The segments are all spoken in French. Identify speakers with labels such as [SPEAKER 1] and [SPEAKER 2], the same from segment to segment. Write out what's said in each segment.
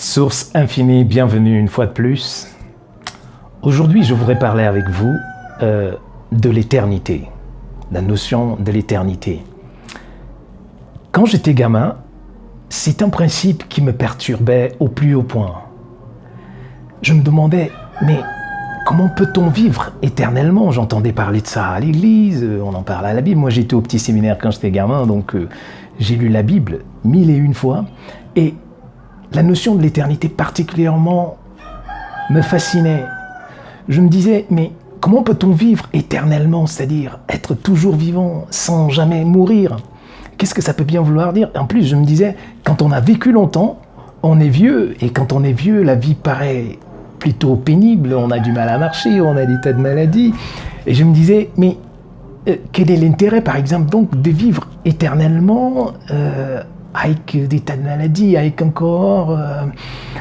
[SPEAKER 1] Source infinie, bienvenue une fois de plus. Aujourd'hui, je voudrais parler avec vous de l'éternité, la notion de l'éternité. Quand j'étais gamin, c'est un principe qui me perturbait au plus haut point. Je me demandais, mais comment peut-on vivre éternellement? J'entendais parler de ça à l'église, on en parle à la Bible. Moi, j'étais au petit séminaire quand j'étais gamin, donc j'ai lu la Bible 1001 fois. Et la notion de l'éternité particulièrement me fascinait. Je me disais, mais comment peut-on vivre éternellement, c'est-à-dire être toujours vivant sans jamais mourir? Qu'est-ce que ça peut bien vouloir dire? En plus, je me disais, quand on a vécu longtemps, on est vieux, et quand on est vieux, la vie paraît plutôt pénible, on a du mal à marcher, on a des tas de maladies. Et je me disais, mais quel est l'intérêt, par exemple, donc, de vivre éternellement avec des tas de maladies, avec un corps...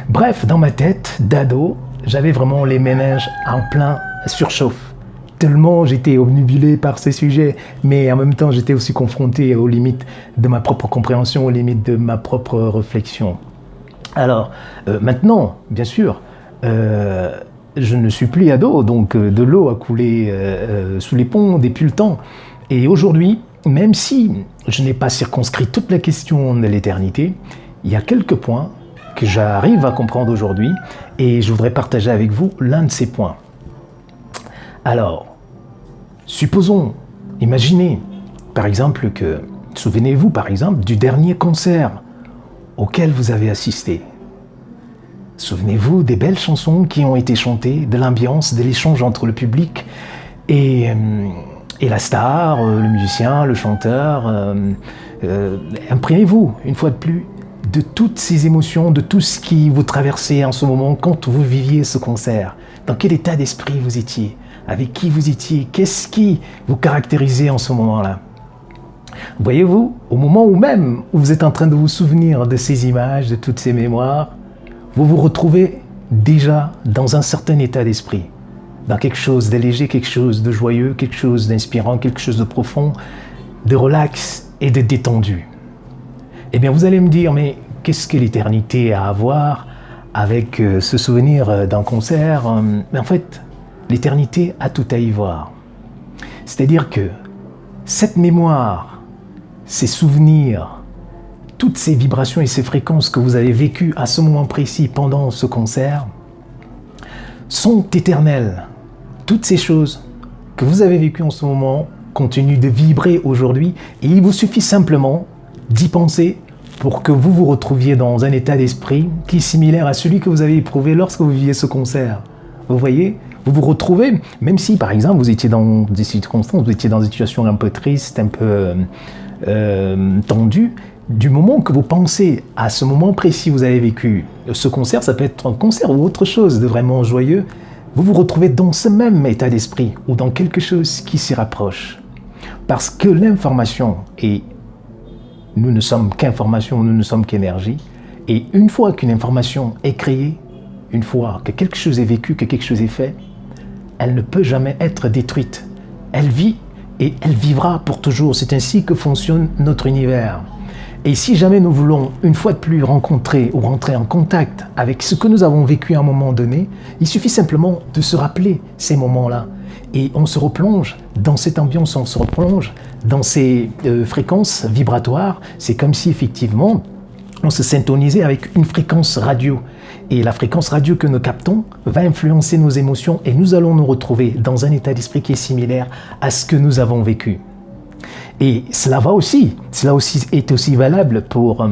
[SPEAKER 1] Bref, dans ma tête d'ado, j'avais vraiment les méninges en plein surchauffe. Tellement j'étais obnubilé par ces sujets, mais en même temps j'étais aussi confronté aux limites de ma propre compréhension, aux limites de ma propre réflexion. Alors, maintenant, bien sûr, je ne suis plus ado, donc de l'eau a coulé sous les ponts depuis le temps. Et aujourd'hui, même si je n'ai pas circonscrit toute la question de l'éternité, il y a quelques points que j'arrive à comprendre aujourd'hui et je voudrais partager avec vous l'un de ces points. Alors, supposons, imaginez par exemple que, souvenez-vous par exemple du dernier concert auquel vous avez assisté. Souvenez-vous des belles chansons qui ont été chantées, de l'ambiance, de l'échange entre le public et la star, le musicien, le chanteur. Imprimez-vous, une fois de plus, de toutes ces émotions, de tout ce qui vous traversait en ce moment quand vous viviez ce concert. Dans quel état d'esprit vous étiez? Avec qui vous étiez? Qu'est-ce qui vous caractérisait en ce moment-là? Voyez-vous, au moment où même où vous êtes en train de vous souvenir de ces images, de toutes ces mémoires, vous vous retrouvez déjà dans un certain état d'esprit, dans quelque chose de léger, quelque chose de joyeux, quelque chose d'inspirant, quelque chose de profond, de relax et de détendu. Eh bien, vous allez me dire, mais qu'est-ce que l'éternité a à voir avec ce souvenir d'un concert? Mais en fait, l'éternité a tout à y voir. C'est-à-dire que cette mémoire, ces souvenirs, toutes ces vibrations et ces fréquences que vous avez vécues à ce moment précis pendant ce concert sont éternelles. Toutes ces choses que vous avez vécues en ce moment continuent de vibrer aujourd'hui et il vous suffit simplement d'y penser pour que vous vous retrouviez dans un état d'esprit qui est similaire à celui que vous avez éprouvé lorsque vous viviez ce concert. Vous voyez, vous vous retrouvez, même si par exemple vous étiez dans des circonstances, vous étiez dans une situation un peu triste, un peu tendue, du moment que vous pensez à ce moment précis où vous avez vécu ce concert, ça peut être un concert ou autre chose de vraiment joyeux, vous vous retrouvez dans ce même état d'esprit ou dans quelque chose qui s'y rapproche. Parce que l'information, et nous ne sommes qu'information, nous ne sommes qu'énergie, et une fois qu'une information est créée, une fois que quelque chose est vécu, que quelque chose est fait, elle ne peut jamais être détruite. Elle vit et elle vivra pour toujours. C'est ainsi que fonctionne notre univers. Et si jamais nous voulons une fois de plus rencontrer ou rentrer en contact avec ce que nous avons vécu à un moment donné, il suffit simplement de se rappeler ces moments-là. Et on se replonge dans cette ambiance, on se replonge dans ces fréquences vibratoires. C'est comme si effectivement on se syntonisait avec une fréquence radio. Et la fréquence radio que nous captons va influencer nos émotions et nous allons nous retrouver dans un état d'esprit qui est similaire à ce que nous avons vécu. Et cela est aussi valable pour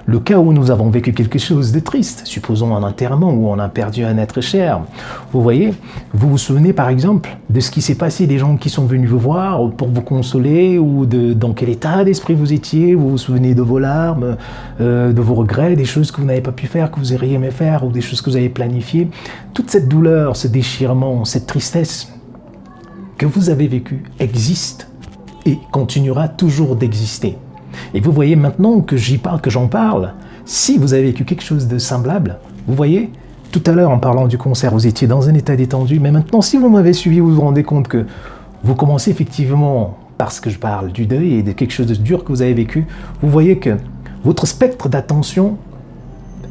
[SPEAKER 1] le cas où nous avons vécu quelque chose de triste, supposons un enterrement où on a perdu un être cher. Vous voyez, vous vous souvenez par exemple de ce qui s'est passé, des gens qui sont venus vous voir pour vous consoler ou dans quel état d'esprit vous étiez, vous vous souvenez de vos larmes, de vos regrets, des choses que vous n'avez pas pu faire, que vous auriez aimé faire ou des choses que vous avez planifiées. Toute cette douleur, ce déchirement, cette tristesse que vous avez vécue existe et continuera toujours d'exister. Et vous voyez maintenant que j'en parle, si vous avez vécu quelque chose de semblable, vous voyez, tout à l'heure en parlant du concert, vous étiez dans un état détendu, mais maintenant si vous m'avez suivi, vous vous rendez compte que vous commencez effectivement, parce que je parle du deuil et de quelque chose de dur que vous avez vécu, vous voyez que votre spectre d'attention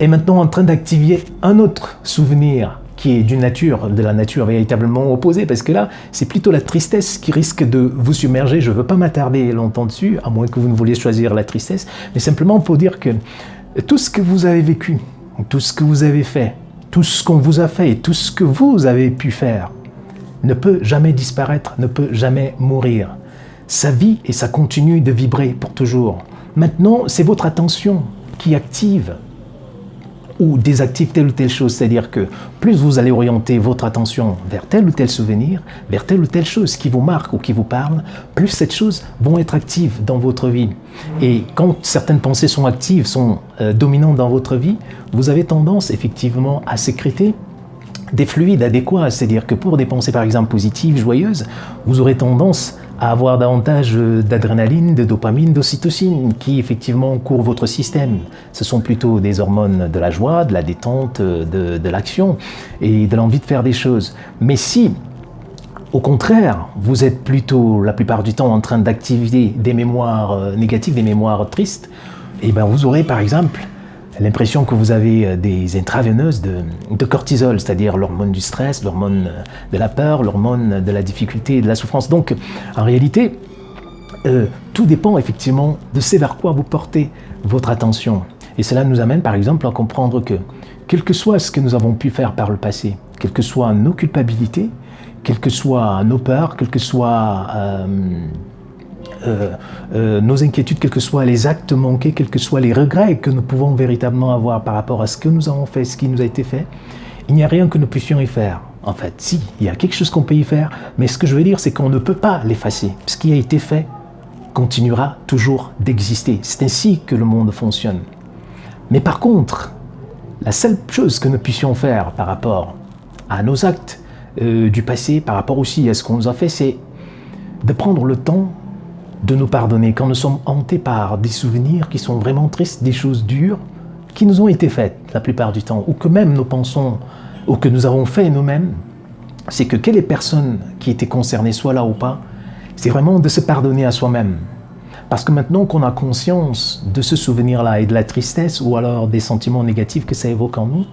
[SPEAKER 1] est maintenant en train d'activer un autre souvenir qui est de la nature véritablement opposée, parce que là, c'est plutôt la tristesse qui risque de vous submerger. Je ne veux pas m'attarder longtemps dessus, à moins que vous ne vouliez choisir la tristesse, mais simplement pour dire que tout ce que vous avez vécu, tout ce que vous avez fait, tout ce qu'on vous a fait et tout ce que vous avez pu faire ne peut jamais disparaître, ne peut jamais mourir. Ça vit et ça continue de vibrer pour toujours. Maintenant, c'est votre attention qui active ou désactive telle ou telle chose, c'est-à-dire que plus vous allez orienter votre attention vers tel ou tel souvenir, vers telle ou telle chose qui vous marque ou qui vous parle, plus ces choses vont être actives dans votre vie. Et quand certaines pensées sont actives, sont dominantes dans votre vie, vous avez tendance effectivement à sécréter des fluides adéquats, c'est-à-dire que pour des pensées par exemple positives, joyeuses, vous aurez tendance à avoir davantage d'adrénaline, de dopamine, d'ocytocine qui effectivement courent votre système. Ce sont plutôt des hormones de la joie, de la détente, de l'action et de l'envie de faire des choses. Mais si, au contraire, vous êtes plutôt la plupart du temps en train d'activer des mémoires négatives, des mémoires tristes, et bien vous aurez par exemple l'impression que vous avez des intraveineuses de cortisol, c'est-à-dire l'hormone du stress, l'hormone de la peur, l'hormone de la difficulté et de la souffrance. Donc, en réalité, tout dépend effectivement de ce vers quoi vous portez votre attention. Et cela nous amène par exemple à comprendre que, quel que soit ce que nous avons pu faire par le passé, quelles que soient nos culpabilités, quelles que soient nos peurs, quelles que soient nos inquiétudes, quels que soient les actes manqués, quels que soient les regrets que nous pouvons véritablement avoir par rapport à ce que nous avons fait, ce qui nous a été fait, il n'y a rien que nous puissions y faire. En fait, si, il y a quelque chose qu'on peut y faire, mais ce que je veux dire, c'est qu'on ne peut pas l'effacer. Ce qui a été fait continuera toujours d'exister. C'est ainsi que le monde fonctionne. Mais par contre, la seule chose que nous puissions faire par rapport à nos actes du passé, par rapport aussi à ce qu'on nous a fait, c'est de prendre le temps de nous pardonner quand nous sommes hantés par des souvenirs qui sont vraiment tristes, des choses dures qui nous ont été faites la plupart du temps, ou que même nous pensons, ou que nous avons fait nous-mêmes, c'est que les personnes qui étaient concernées soient là ou pas, c'est vraiment de se pardonner à soi-même. Parce que maintenant qu'on a conscience de ce souvenir-là et de la tristesse, ou alors des sentiments négatifs que ça évoque en nous,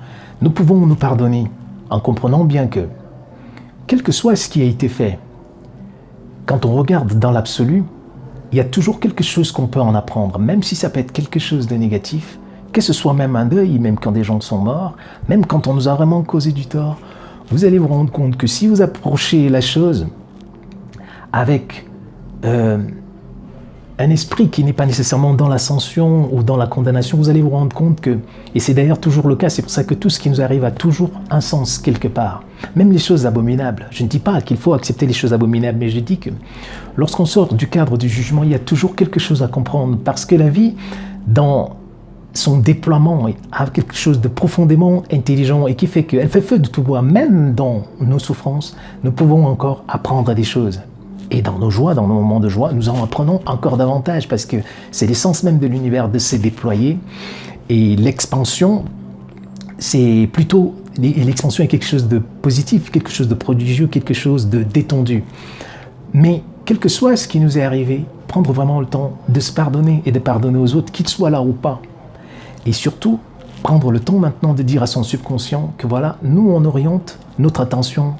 [SPEAKER 1] nous pouvons nous pardonner en comprenant bien que, quel que soit ce qui a été fait, quand on regarde dans l'absolu, il y a toujours quelque chose qu'on peut en apprendre, même si ça peut être quelque chose de négatif, que ce soit même un deuil, même quand des gens sont morts, même quand on nous a vraiment causé du tort, vous allez vous rendre compte que si vous approchez la chose avec un esprit qui n'est pas nécessairement dans l'ascension ou dans la condamnation, vous allez vous rendre compte que, et c'est d'ailleurs toujours le cas, c'est pour ça que tout ce qui nous arrive a toujours un sens quelque part. Même les choses abominables. Je ne dis pas qu'il faut accepter les choses abominables, mais je dis que lorsqu'on sort du cadre du jugement, il y a toujours quelque chose à comprendre, parce que la vie, dans son déploiement, a quelque chose de profondément intelligent et qui fait qu'elle fait feu de tout bois. Même dans nos souffrances, nous pouvons encore apprendre des choses. Et dans nos joies, dans nos moments de joie, nous en apprenons encore davantage parce que c'est l'essence même de l'univers de se déployer. Et l'expansion, c'est plutôt... L'expansion est quelque chose de positif, quelque chose de prodigieux, quelque chose de détendu. Mais quel que soit ce qui nous est arrivé, prendre vraiment le temps de se pardonner et de pardonner aux autres, qu'ils soient là ou pas. Et surtout, prendre le temps maintenant de dire à son subconscient que voilà, nous on oriente notre attention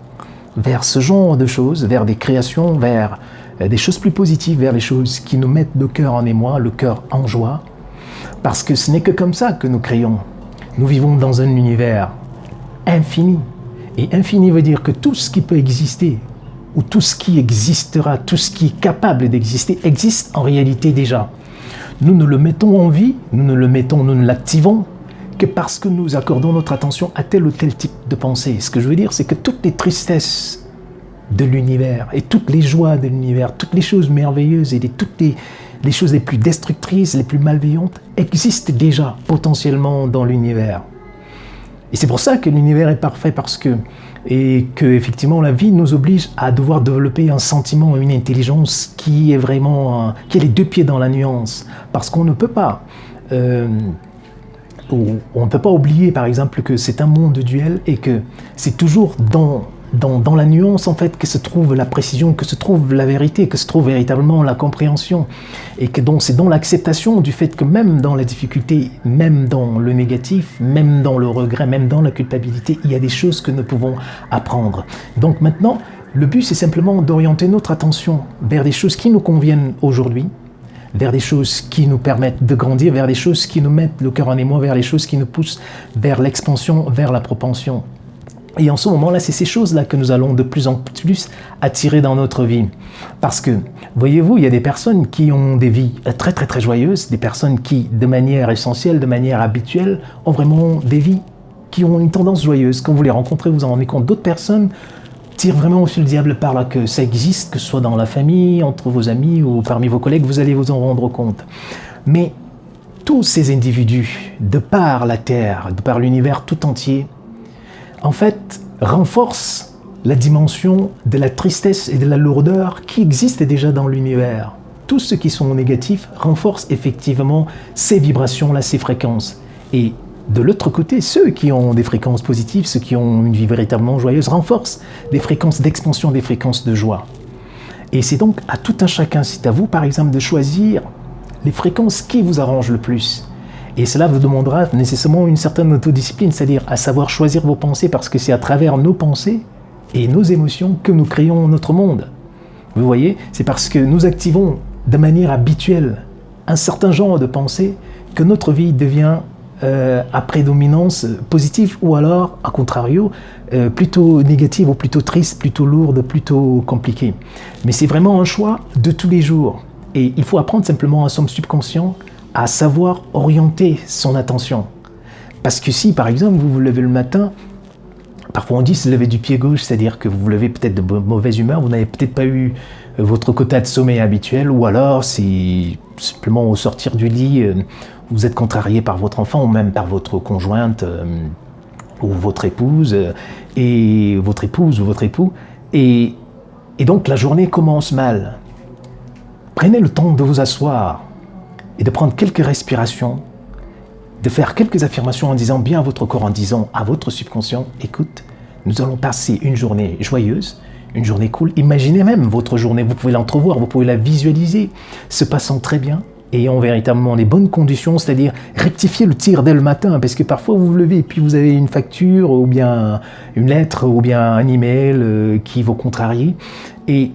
[SPEAKER 1] vers ce genre de choses, vers des créations, vers des choses plus positives, vers les choses qui nous mettent le cœur en émoi, le cœur en joie. Parce que ce n'est que comme ça que nous créons. Nous vivons dans un univers infini. Et infini veut dire que tout ce qui peut exister, ou tout ce qui existera, tout ce qui est capable d'exister, existe en réalité déjà. Nous ne le mettons en vie, nous ne l'activons que parce que nous accordons notre attention à tel ou tel type de pensée. Ce que je veux dire, c'est que toutes les tristesses de l'univers et toutes les joies de l'univers, toutes les choses merveilleuses et toutes les choses les plus destructrices, les plus malveillantes, existent déjà potentiellement dans l'univers. Et c'est pour ça que l'univers est parfait, et que effectivement la vie nous oblige à devoir développer un sentiment, une intelligence qui est vraiment, qui a les deux pieds dans la nuance, parce qu'on ne peut pas, oublier par exemple que c'est un monde duel et que c'est toujours dans dans la nuance en fait que se trouve la précision, que se trouve la vérité, que se trouve véritablement la compréhension. Et que donc c'est dans l'acceptation du fait que même dans la difficulté, même dans le négatif, même dans le regret, même dans la culpabilité, il y a des choses que nous pouvons apprendre. Donc maintenant, le but c'est simplement d'orienter notre attention vers des choses qui nous conviennent aujourd'hui, vers des choses qui nous permettent de grandir, vers des choses qui nous mettent le cœur en émoi, vers les choses qui nous poussent vers l'expansion, vers la propension. Et en ce moment-là, c'est ces choses-là que nous allons de plus en plus attirer dans notre vie. Parce que, voyez-vous, il y a des personnes qui ont des vies très très très joyeuses, des personnes qui, de manière essentielle, de manière habituelle, ont vraiment des vies qui ont une tendance joyeuse. Quand vous les rencontrez, vous en rendez compte. D'autres personnes tirent vraiment aussi le diable par là, que ça existe, que ce soit dans la famille, entre vos amis ou parmi vos collègues, vous allez vous en rendre compte. Mais tous ces individus, de par la Terre, de par l'univers tout entier, en fait, renforce la dimension de la tristesse et de la lourdeur qui existent déjà dans l'univers. Tous ceux qui sont négatifs renforcent effectivement ces vibrations-là, ces fréquences. Et de l'autre côté, ceux qui ont des fréquences positives, ceux qui ont une vie véritablement joyeuse, renforcent des fréquences d'expansion, des fréquences de joie. Et c'est donc à tout un chacun, c'est à vous par exemple de choisir les fréquences qui vous arrangent le plus. Et cela vous demandera nécessairement une certaine autodiscipline, c'est-à-dire à savoir choisir vos pensées, parce que c'est à travers nos pensées et nos émotions que nous créons notre monde. Vous voyez, c'est parce que nous activons de manière habituelle un certain genre de pensée que notre vie devient à prédominance positive, ou alors, à contrario, plutôt négative, ou plutôt triste, plutôt lourde, plutôt compliquée. Mais c'est vraiment un choix de tous les jours. Et il faut apprendre simplement à son subconscient à savoir orienter son attention. Parce que si, par exemple, vous vous levez le matin, parfois on dit se lever du pied gauche, c'est-à-dire que vous vous levez peut-être de mauvaise humeur, vous n'avez peut-être pas eu votre quota de sommeil habituel, ou alors c'est simplement au sortir du lit, vous êtes contrarié par votre enfant, ou même par votre conjointe, ou votre épouse, et votre épouse ou votre époux, et donc la journée commence mal. Prenez le temps de vous asseoir, et de prendre quelques respirations, de faire quelques affirmations en disant bien à votre corps, en disant à votre subconscient, écoute, nous allons passer une journée joyeuse, une journée cool. Imaginez même votre journée, vous pouvez l'entrevoir, vous pouvez la visualiser, se passant très bien, ayant véritablement les bonnes conditions, c'est-à-dire rectifier le tir dès le matin, parce que parfois vous vous levez et puis vous avez une facture, ou bien une lettre, ou bien un email qui vous contrarie. Et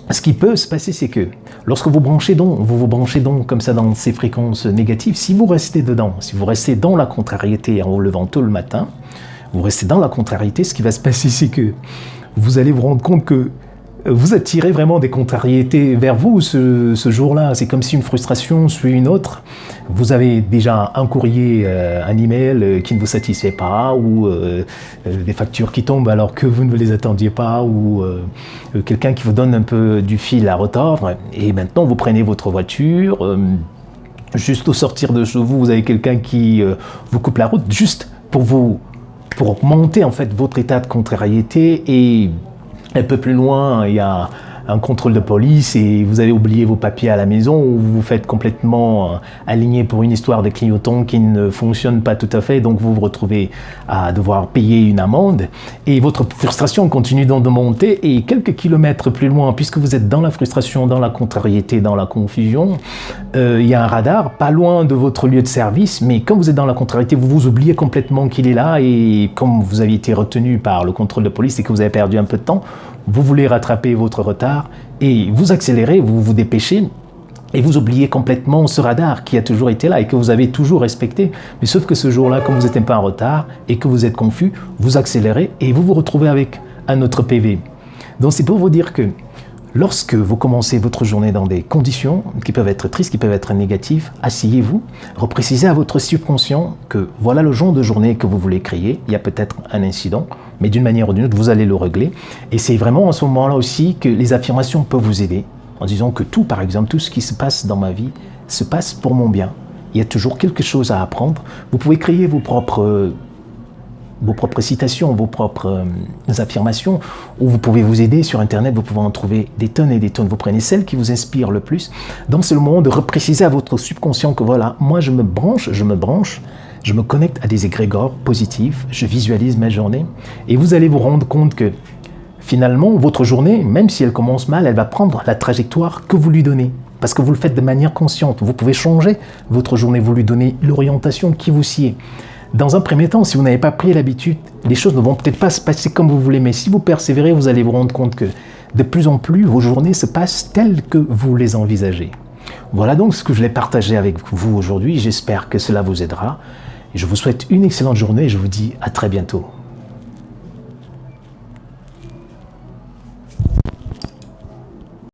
[SPEAKER 1] ce qui peut se passer, c'est que lorsque vous vous branchez donc comme ça dans ces fréquences négatives, si vous restez dedans, si vous restez dans la contrariété en vous levant tôt le matin, vous restez dans la contrariété, ce qui va se passer, c'est que vous allez vous rendre compte que vous attirez vraiment des contrariétés vers vous ce jour-là. C'est comme si une frustration suit une autre. Vous avez déjà un courrier, un email qui ne vous satisfait pas, ou des factures qui tombent alors que vous ne les attendiez pas, ou quelqu'un qui vous donne un peu du fil à retordre. Et maintenant, vous prenez votre voiture. Juste au sortir de chez vous, vous avez quelqu'un qui vous coupe la route, juste pour monter en fait votre état de contrariété. Et un peu plus loin, il y a un contrôle de police et vous avez oublié vos papiers à la maison, ou vous vous faites complètement aligner pour une histoire de clignotant qui ne fonctionne pas tout à fait, donc vous vous retrouvez à devoir payer une amende et votre frustration continue donc de monter. Et quelques kilomètres plus loin, puisque vous êtes dans la frustration, dans la contrariété, dans la confusion, il y a un radar pas loin de votre lieu de service, mais quand vous êtes dans la contrariété, vous vous oubliez complètement qu'il est là, et comme vous avez été retenu par le contrôle de police et que vous avez perdu un peu de temps, vous voulez rattraper votre retard et vous accélérez, vous vous dépêchez et vous oubliez complètement ce radar qui a toujours été là et que vous avez toujours respecté. Mais sauf que ce jour-là, comme vous êtes un peu en retard et que vous êtes confus, vous accélérez et vous vous retrouvez avec un autre PV. Donc c'est pour vous dire que lorsque vous commencez votre journée dans des conditions qui peuvent être tristes, qui peuvent être négatives, asseyez-vous, reprécisez à votre subconscient que voilà le genre de journée que vous voulez créer. Il y a peut-être un incident, mais d'une manière ou d'une autre, vous allez le régler. Et c'est vraiment à ce moment-là aussi que les affirmations peuvent vous aider, en disant que tout, par exemple, tout ce qui se passe dans ma vie se passe pour mon bien. Il y a toujours quelque chose à apprendre. Vous pouvez créer vos propres citations, vos propres affirmations, ou vous pouvez vous aider sur Internet, vous pouvez en trouver des tonnes et des tonnes. Vous prenez celles qui vous inspirent le plus. Donc c'est le moment de repréciser à votre subconscient que voilà, moi je me connecte à des égrégores positifs, je visualise ma journée, et vous allez vous rendre compte que finalement, votre journée, même si elle commence mal, elle va prendre la trajectoire que vous lui donnez. Parce que vous le faites de manière consciente. Vous pouvez changer votre journée, vous lui donnez l'orientation qui vous sied. Dans un premier temps, si vous n'avez pas pris l'habitude, les choses ne vont peut-être pas se passer comme vous voulez, mais si vous persévérez, vous allez vous rendre compte que de plus en plus, vos journées se passent telles que vous les envisagez. Voilà donc ce que je voulais partager avec vous aujourd'hui. J'espère que cela vous aidera. Et je vous souhaite une excellente journée et je vous dis à très bientôt.